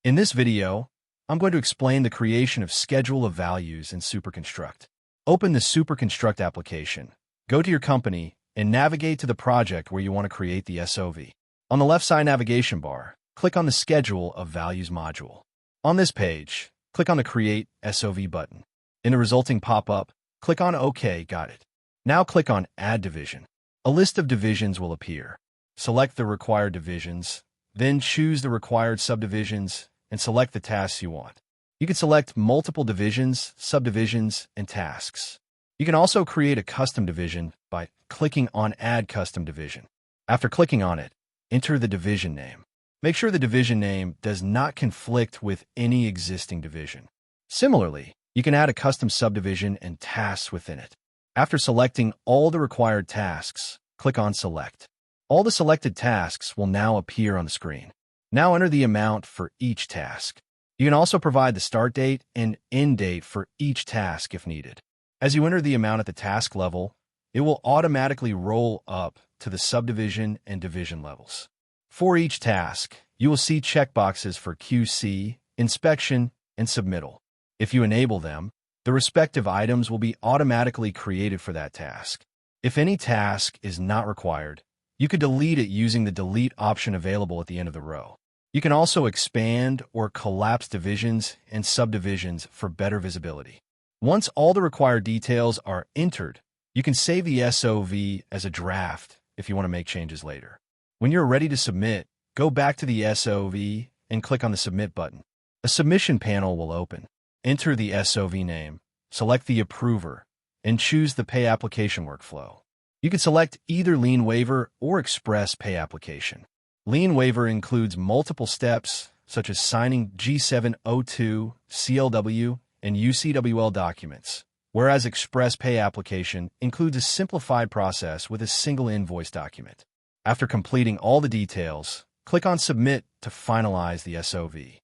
In this video, I'm going to explain the creation of schedule of values in SuperConstruct. Open the SuperConstruct application, go to your company, and navigate to the project where you want to create the SOV. On the left side navigation bar, click on the Schedule of Values module. On this page, click on the Create SOV button. In the resulting pop-up, click on OK, got it. Now click on Add Division. A list of divisions will appear. Select the required divisions, then choose the required subdivisions, and select the tasks you want. You can select multiple divisions, subdivisions, and tasks. You can also create a custom division by clicking on Add Custom Division. After clicking on it, enter the division name. Make sure the division name does not conflict with any existing division. Similarly, you can add a custom subdivision and tasks within it. After selecting all the required tasks, click on Select. All the selected tasks will now appear on the screen. Now enter the amount for each task. You can also provide the start date and end date for each task if needed. As you enter the amount at the task level, it will automatically roll up to the subdivision and division levels. For each task, you will see checkboxes for QC, inspection, and submittal. If you enable them, the respective items will be automatically created for that task. If any task is not required, you could delete it using the delete option available at the end of the row. You can also expand or collapse divisions and subdivisions for better visibility. Once all the required details are entered, you can save the SOV as a draft if you want to make changes later. When you're ready to submit, go back to the SOV and click on the Submit button. A submission panel will open. Enter the SOV name, select the approver, and choose the pay application workflow. You can select either Lien Waiver or Express Pay Application. Lien Waiver includes multiple steps, such as signing G702, CLW, and UCWL documents, whereas Express Pay Application includes a simplified process with a single invoice document. After completing all the details, click on Submit to finalize the SOV.